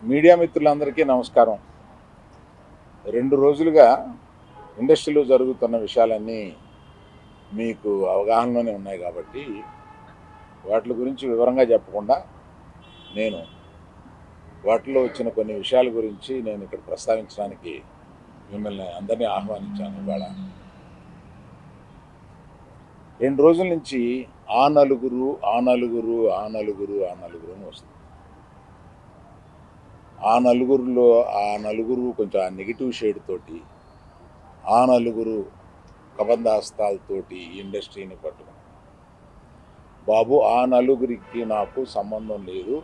Media మిత్రులందరికీ నమస్కారం. 2 రోజులుగా ఇండస్ట్రీలో జరుగుతున్న విషయాలన్నీ మీకు అవగాహనలోనే ఉన్నాయి కాబట్టి, వాటి గురించి వివరంగా చెప్పకుండా నేను వాటిలో వచ్చిన కొన్ని విషయాల గురించి నేను ఇక్కడ ప్రస్తావించడానికి మిమ్మల్ని అందరినీ ఆహ్వానించాను ఇవాళ. 2 రోజుల నుంచి ఆ నలుగురు అని వస్తుంది. ఆ నలుగురు కొంచెం ఆ నెగిటివ్ షేడ్ తోటి, ఆ నలుగురు కబంధాస్తాలతోటి ఈ ఇండస్ట్రీని పట్టుకుని, బాబు ఆ నలుగురికి నాకు సంబంధం లేదు,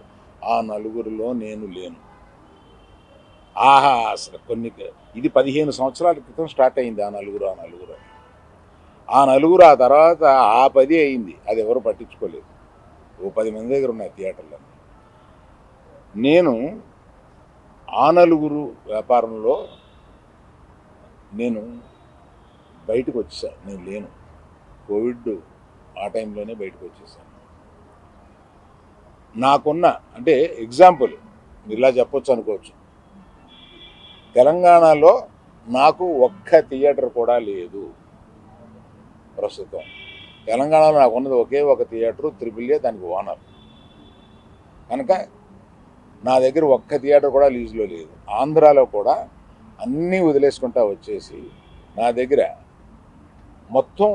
ఆ నలుగురిలో నేను లేను. ఆహా, అసలు ఇది 15 సంవత్సరాల క్రితం స్టార్ట్ అయింది ఆ నలుగురు అని. ఆ నలుగురు ఆ తర్వాత ఆ 10 అయింది, అది ఎవరు పట్టించుకోలేదు. ఓ 10 మంది దగ్గర ఉన్నాయి థియేటర్లో. నేను ఆ నలుగురు వ్యాపారంలో నేను బయటకు వచ్చేసాను. నేను లేను. కోవిడ్ ఆ టైంలోనే బయటకు వచ్చేసాను. నాకున్న అంటే ఎగ్జాంపుల్ ఇలా చెప్పొచ్చు అనుకోవచ్చు, తెలంగాణలో నాకు ఒక్క థియేటర్ కూడా లేదు ప్రస్తుతం. తెలంగాణలో నాకు ఉన్నది ఒకే ఒక థియేటరు, త్రిబుల్ దానికి ఓనర్. కనుక నా దగ్గర ఒక్క థియేటర్ కూడా లీజులో లేదు. ఆంధ్రాలో కూడా అన్నీ వదిలేసుకుంటా వచ్చేసి నా దగ్గర మొత్తం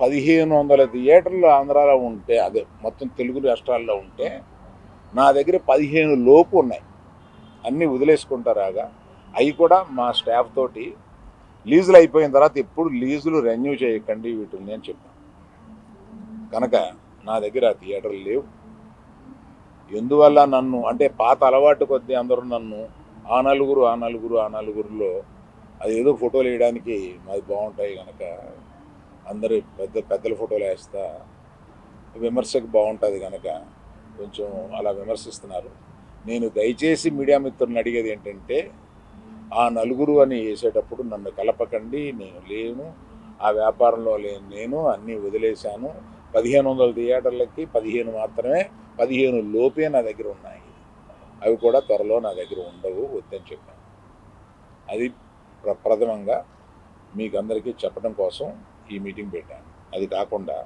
1500 థియేటర్లు ఆంధ్రాలో ఉంటే, అదే మొత్తం తెలుగు రాష్ట్రాల్లో ఉంటే, నా దగ్గర 15 లోపు ఉన్నాయి. అన్నీ వదిలేసుకుంటారాగా అవి కూడా మా స్టాఫ్ తోటి లీజులు అయిపోయిన తర్వాత ఎప్పుడు లీజులు రెన్యూ చేయకండి వీటిని అని చెప్పాను. కనుక నా దగ్గర ఆ థియేటర్లు లేవు. ఎందువల్ల నన్ను అంటే పాత అలవాటు కొద్దీ అందరూ నన్ను ఆ నలుగురులో అదేదో ఫోటోలు వేయడానికి మాది బాగుంటాయి కనుక అందరు పెద్దల ఫోటోలు వేస్తా, విమర్శకు బాగుంటుంది కనుక కొంచెం అలా విమర్శిస్తున్నారు. నేను దయచేసి మీడియా మిత్రులను అడిగేది ఏంటంటే, ఆ నలుగురు అని వేసేటప్పుడు నన్ను కలపకండి. నేను లేను, ఆ వ్యాపారంలో లేను. నేను అన్నీ వదిలేశాను. 1500 థియేటర్లకి 15 మాత్రమే, 15 లోపే నా దగ్గర ఉన్నాయి. అవి కూడా త్వరలో నా దగ్గర ఉండవు, వద్దని చెప్పాను. అది ప్రథమంగా మీకు అందరికీ చెప్పడం కోసం ఈ మీటింగ్ పెట్టాను. అది కాకుండా